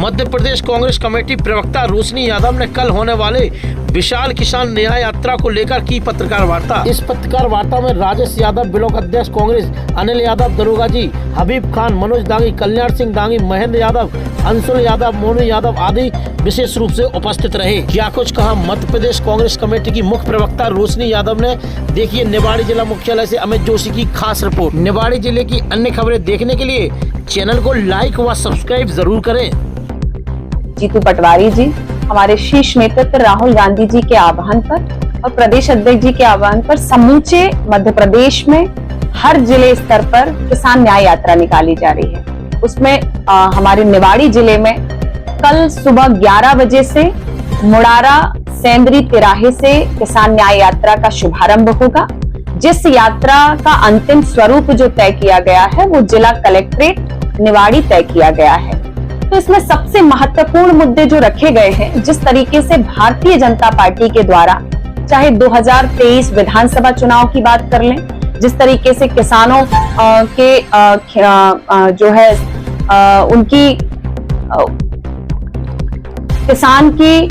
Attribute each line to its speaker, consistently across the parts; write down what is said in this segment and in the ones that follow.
Speaker 1: Madhya Pradesh Congress committee प्रवक्ता रोशनी यादव ने कल होने वाले विशाल किसान न्याय यात्रा को लेकर की पत्रकार वार्ता। इस पत्रकार वार्ता में राजेश यादव, ब्लॉक अध्यक्ष कांग्रेस, अनिल यादव, दरोगा जी, हबीब खान, मनोज दांगी, कल्याण सिंह दांगी, महेंद्र यादव, अंशुल यादव, मोनू यादव आदि विशेष रूप से उपस्थित रहे। क्या कुछ कहा मध्य प्रदेश कांग्रेस कमेटी की मुख्य प्रवक्ता रोशनी यादव ने। देखिए निवाड़ी जिला मुख्यालय से अमित जोशी की खास रिपोर्ट। निवाड़ी जिले की अन्य खबरें देखने के लिए चैनल को लाइक व सब्सक्राइब जरूर करें।
Speaker 2: जीतू पटवारी जी हमारे शीर्ष नेतृत्व राहुल गांधी जी के आह्वान पर और प्रदेश अध्यक्ष जी के आह्वान पर समूचे मध्य प्रदेश में हर जिले स्तर पर किसान न्याय यात्रा निकाली जा रही है। उसमें हमारे निवाड़ी जिले में कल सुबह 11 बजे से मुड़ारा सेंदरी तिराहे से किसान न्याय यात्रा का शुभारंभ होगा, जिस यात्रा का अंतिम स्वरूप जो तय किया गया है वो जिला कलेक्ट्रेट निवाड़ी तय किया गया है। तो इसमें सबसे महत्वपूर्ण मुद्दे जो रखे गए हैं, जिस तरीके से भारतीय जनता पार्टी के द्वारा चाहे 2023 विधानसभा चुनाव की बात कर लें, जिस तरीके से किसानों के जो है उनकी किसान की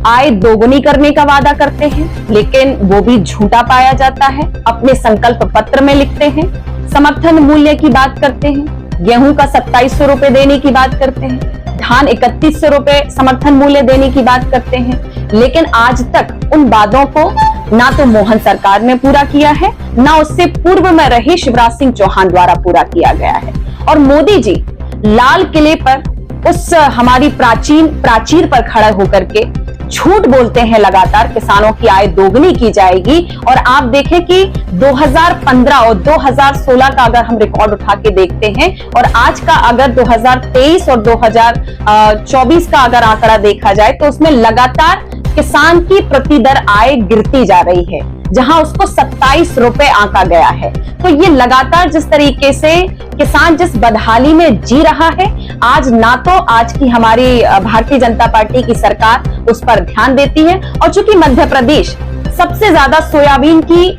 Speaker 2: आय दोगुनी करने का वादा करते हैं, लेकिन वो भी झूठा पाया जाता है। अपने संकल्प पत्र में लिखते हैं, समर्थन मूल्य की बात करते हैं, गेहूं का 2700 रुपए देने की बात करते हैं, धान 3100 रुपए समर्थन मूल्य देने की बात करते हैं, लेकिन आज तक उन वादों को ना तो मोहन सरकार ने पूरा किया है, ना उससे पूर्व में रहे शिवराज सिंह चौहान द्वारा पूरा किया गया है। और मोदी जी लाल किले पर उस हमारी प्राचीर पर खड़ा होकर के झूठ बोलते हैं लगातार, किसानों की आय दोगुनी की जाएगी। और आप देखें कि 2015 और 2016 का अगर हम रिकॉर्ड उठा के देखते हैं और आज का अगर 2023 और 2024 का अगर आंकड़ा देखा जाए तो उसमें लगातार किसान की प्रति दर आय गिरती जा रही है, जहां उसको 27 रुपए आंका गया है। तो ये लगातार जिस तरीके से किसान जिस बदहाली में जी रहा है, आज ना तो आज की हमारी भारतीय जनता पार्टी की सरकार उस पर ध्यान देती है। और चूंकि मध्य प्रदेश सबसे ज्यादा सोयाबीन की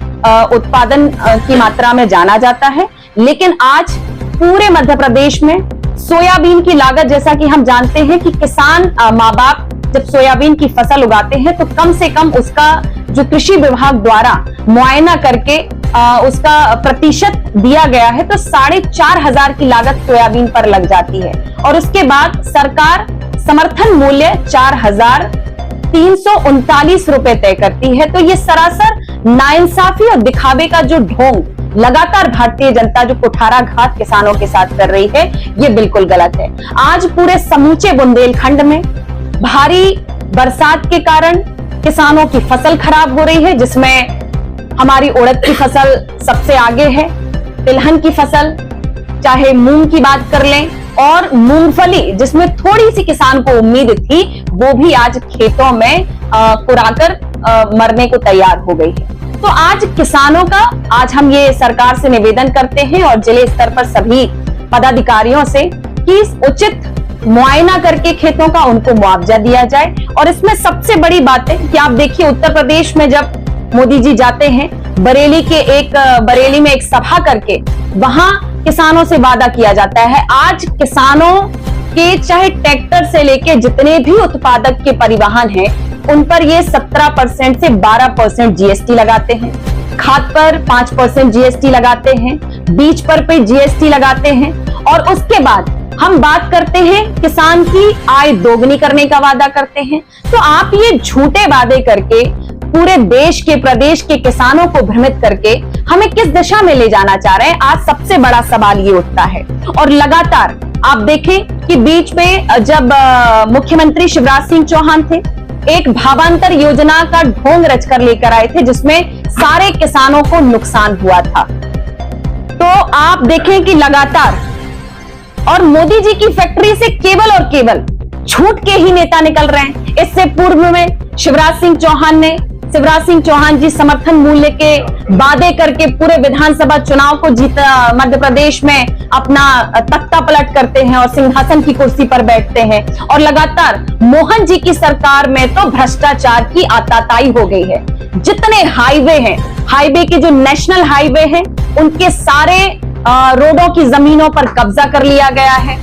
Speaker 2: उत्पादन की मात्रा में जाना जाता है, लेकिन आज पूरे मध्य प्रदेश में सोयाबीन की लागत, जैसा कि हम जानते हैं कि किसान माँ बाप जब सोयाबीन की फसल उगाते हैं तो कम से कम उसका जो कृषि विभाग द्वारा मुआयना करके उसका प्रतिशत दिया गया है, तो 4,500 की लागत सोयाबीन पर लग जाती है। और उसके बाद सरकार समर्थन मूल्य 4,339 रुपए तय करती है। तो ये सरासर नाइंसाफी और दिखावे का जो ढोंग लगातार भारतीय जनता जो कुठाराघात किसानों के साथ कर रही है, ये बिल्कुल गलत है। आज पूरे समूचे बुंदेलखंड में भारी बरसात के कारण किसानों की फसल खराब हो रही है, जिसमें हमारी उड़द की फसल सबसे आगे है, तिलहन की फसल, चाहे मूंग की बात कर लें, और मूंगफली जिसमें थोड़ी सी किसान को उम्मीद थी, वो भी आज खेतों में कुराकर मरने को तैयार हो गई है। तो आज किसानों का आज हम ये सरकार से निवेदन करते हैं और जिले स्तर पर सभी पदाधिकारियों से कि उचित मुआयना करके खेतों का उनको मुआवजा दिया जाए। और इसमें सबसे बड़ी बात है कि आप देखिए उत्तर प्रदेश में जब मोदी जी जाते हैं, बरेली में एक सभा करके वहां किसानों से वादा किया जाता है। आज किसानों के चाहे ट्रैक्टर से लेके जितने भी उत्पादक के परिवहन हैं, उन पर ये 17% से 12% जीएसटी लगाते हैं, खाद पर 5% जीएसटी लगाते हैं, बीज पर जीएसटी लगाते हैं। और उसके बाद हम बात करते हैं किसान की आय दोगुनी करने का वादा करते हैं। तो आप ये झूठे वादे करके पूरे देश के प्रदेश के किसानों को भ्रमित करके हमें किस दिशा में ले जाना चाह रहे हैं, आज सबसे बड़ा सवाल ये उठता है। और लगातार आप देखें कि बीच में जब मुख्यमंत्री शिवराज सिंह चौहान थे, एक भावांतर योजना का ढोंग रचकर लेकर आए थे, जिसमें सारे किसानों को नुकसान हुआ था। तो आप देखें कि लगातार और मोदी जी की फैक्ट्री से केवल और केवल झूठ के ही नेता निकल रहे हैं। इससे पूर्व में शिवराज सिंह चौहान जी समर्थन मूल्य के वादे करके पूरे विधानसभा चुनाव को जीता, मध्य प्रदेश में अपना तख्ता पलट करते हैं और सिंहासन की कुर्सी पर बैठते हैं। और लगातार मोहन जी की सरकार में तो भ्रष्टाचार की आताताई हो गई है। जितने हाईवे हैं, हाईवे के जो नेशनल हाईवे हैं, उनके सारे रोडों की जमीनों पर कब्जा कर लिया गया है।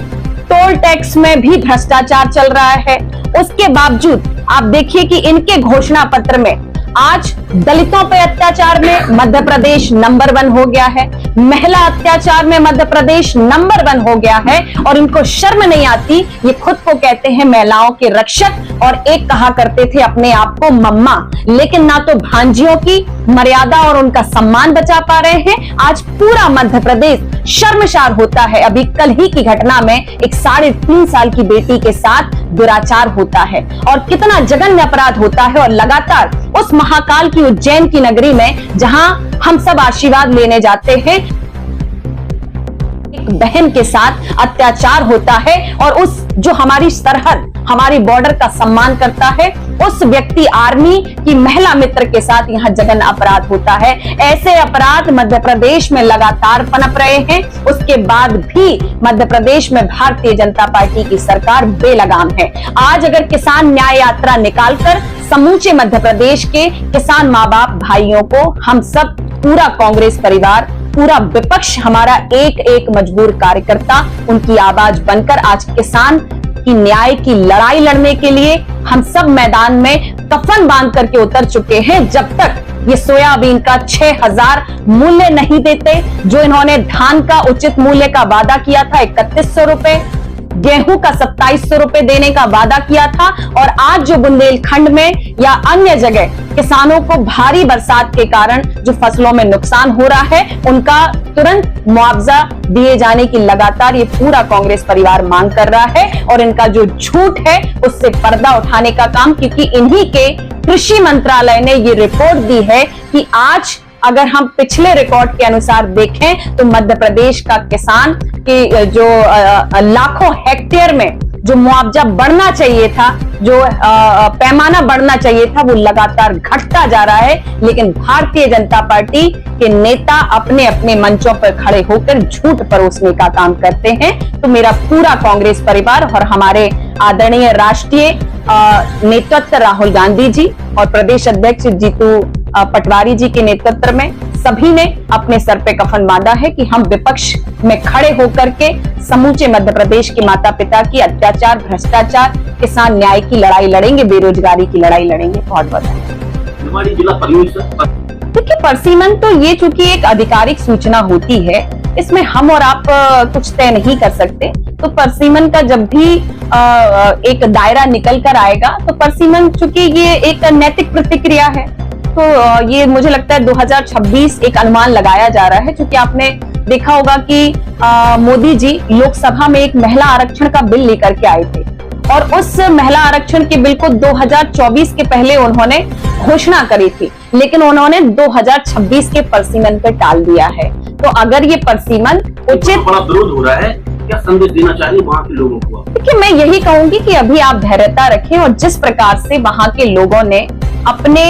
Speaker 2: टोल टैक्स में भी भ्रष्टाचार चल रहा है। उसके बावजूद आप देखिए कि इनके घोषणा पत्र में आज दलितों पे अत्याचार में मध्य प्रदेश नंबर 1 हो गया है, महिला अत्याचार में मध्य प्रदेश नंबर 1 हो गया है, और इनको शर्म नहीं आती। ये खुद को कहते हैं महिलाओं के रक्षक और एक कहा करते थे अपने आप को मम्मा, लेकिन ना तो भांजियों की मर्यादा और उनका सम्मान बचा पा रहे हैं। आज पूरा मध्य प्रदेश शर्मसार होता है। अभी कल ही की घटना में एक 3.5 साल की बेटी के साथ दुराचार होता है और कितना जघन्य अपराध होता है। और लगातार उस महाकाल की उज्जैन की नगरी में जहां हम सब आशीर्वाद लेने जाते हैं, एक बहन के साथ अत्याचार होता है और उस जो हमारी सरहद, हमारी बॉर्डर का सम्मान करता है, उस व्यक्ति आर्मी की महिला मित्र के साथ यहां जघन्य अपराध होता है। ऐसे अपराध मध्य प्रदेश में लगातार पनप रहे हैं। उसके बाद भी मध्य प्रदेश में भारतीय जनता पार्टी की सरकार बेलगाम है। आज अगर किसान न्याय यात्रा निकालकर समूचे मध्य प्रदेश के किसान माँ बाप भाइयों को हम सब, पूरा कांग्रेस परिवार, पूरा विपक्ष, हमारा एक एक मजबूर कार्यकर्ता उनकी आवाज बनकर आज किसान की न्याय की लड़ाई लड़ने के लिए हम सब मैदान में कफन बांध करके उतर चुके हैं। जब तक ये सोयाबीन का 6,000 मूल्य नहीं देते, जो इन्होंने धान का उचित मूल्य का वादा किया था 3100 रुपए, गेहूं का 2700 रुपए देने का वादा किया था, और आज जो बुंदेलखंड में या अन्य जगह किसानों को भारी बरसात के कारण जो फसलों में नुकसान हो रहा है, उनका तुरंत मुआवजा दिए जाने की लगातार ये पूरा कांग्रेस परिवार मांग कर रहा है। और इनका जो झूठ है उससे पर्दा उठाने का काम, क्योंकि इन्हीं के कृषि मंत्रालय ने ये रिपोर्ट दी है कि आज अगर हम पिछले रिकॉर्ड के अनुसार देखें तो मध्य प्रदेश का किसान की जो लाखों हेक्टेयर में जो मुआवजा बढ़ना चाहिए था, जो पैमाना बढ़ना चाहिए था, वो लगातार घटता जा रहा है। लेकिन भारतीय जनता पार्टी के नेता अपने अपने मंचों पर खड़े होकर झूठ परोसने का काम करते हैं। तो मेरा पूरा कांग्रेस परिवार और हमारे आदरणीय राष्ट्रीय नेतृत्व राहुल गांधी जी और प्रदेश अध्यक्ष जीतू पटवारी जी के नेतृत्व में सभी ने अपने सर पे कफन बांधा है कि हम विपक्ष में खड़े होकर के समूचे मध्य प्रदेश के माता पिता की अत्याचार, भ्रष्टाचार, किसान न्याय की लड़ाई लड़ेंगे, बेरोजगारी की लड़ाई लड़ेंगे। बहुत बहुत
Speaker 1: हमारी जिला
Speaker 2: देखिए, परसीमन तो ये चूंकि एक आधिकारिक सूचना होती है, इसमें हम और आप कुछ तय नहीं कर सकते। तो परसीमन का जब भी एक दायरा निकल कर आएगा, तो परसीमन चूंकि ये एक नैतिक प्रतिक्रिया है, तो ये मुझे लगता है 2026 एक अनुमान लगाया जा रहा है। क्योंकि आपने देखा होगा कि मोदी जी लोकसभा में एक महिला आरक्षण का बिल लेकर के आए थे, और उस महिला आरक्षण के बिल को 2024 के पहले उन्होंने घोषणा करी थी, लेकिन उन्होंने 2026 के परसीमन पर टाल दिया है। तो अगर ये परसीमन उचित,
Speaker 1: बड़ा विरोध हो रहा है, क्या संदेश देना चाहिए वहाँ के लोगों को?
Speaker 2: देखिए, मैं यही कहूंगी कि अभी आप धैर्यता रखें, और जिस प्रकार से वहाँ के लोगों ने अपने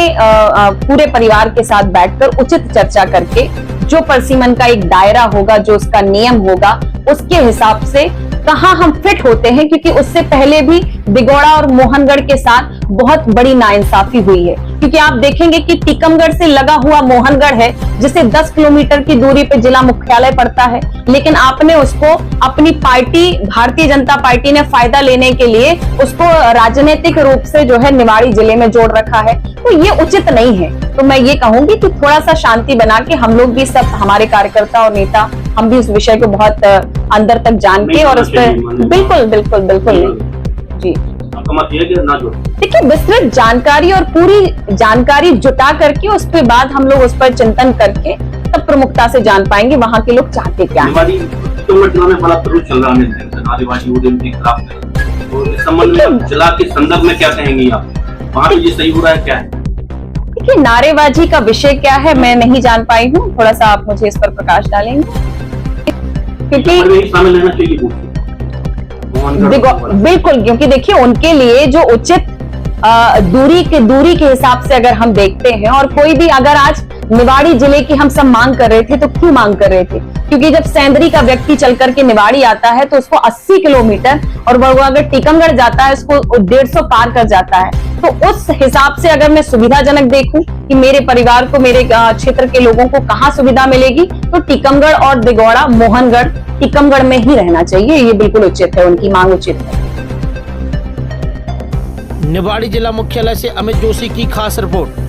Speaker 2: पूरे परिवार के साथ बैठकर उचित चर्चा करके जो परसीमन का एक दायरा होगा, जो उसका नियम होगा, उसके हिसाब से कहाँ हम फिट होते हैं। क्योंकि उससे पहले भी दिगोड़ा और मोहनगढ़ के साथ बहुत बड़ी नाइंसाफी हुई है। क्योंकि आप देखेंगे कि टीकमगढ़ से लगा हुआ मोहनगढ़ है, जिसे 10 किलोमीटर की दूरी पे जिला मुख्यालय पड़ता है, लेकिन आपने उसको अपनी पार्टी भारतीय जनता पार्टी ने फायदा लेने के लिए उसको राजनीतिक रूप से जो है निवाड़ी जिले में जोड़ रखा है। तो ये उचित नहीं है। तो मैं ये कहूंगी कि थोड़ा सा शांति बना के हम लोग भी सब, हमारे कार्यकर्ता और नेता, हम भी इस विषय को बहुत अंदर तक जान के और उस पर बिल्कुल बिल्कुल बिल्कुल जी देखिए, विस्तृत जानकारी और पूरी जानकारी जुटा करके उस पे बाद हम लोग उस पर चिंतन करके तब प्रमुखता से जान पाएंगे वहाँ के लोग चाहते क्या हैं।
Speaker 1: जिला के संदर्भ में क्या कहेंगी आप? वहाँ ये सही हो रहा है क्या है?
Speaker 2: देखिए, नारेबाजी का विषय क्या है मैं नहीं जान पाई हूँ, थोड़ा सा आप मुझे इस पर प्रकाश डालेंगे। क्योंकि
Speaker 1: शामिल रहना चाहिए
Speaker 2: बिल्कुल, क्योंकि देखिए उनके लिए जो उचित दूरी के हिसाब से अगर हम देखते हैं, और कोई भी अगर आज निवाड़ी जिले की हम सब मांग कर रहे थे, तो क्यों मांग कर रहे थे? क्योंकि जब सेंदरी का व्यक्ति चल करके निवाड़ी आता है तो उसको 80 किलोमीटर और वो अगर टीकमगढ़ जाता है उसको 150 पार कर जाता है। तो उस हिसाब से अगर मैं सुविधाजनक देखूं कि मेरे परिवार को, मेरे क्षेत्र के लोगों को कहाँ सुविधा मिलेगी, तो टीकमगढ़ और दिगौड़ा, मोहनगढ़, टीकमगढ़ में ही रहना चाहिए। ये बिल्कुल उचित है, उनकी मांग उचित है।
Speaker 1: निवाड़ी जिला मुख्यालय से अमित जोशी की खास रिपोर्ट।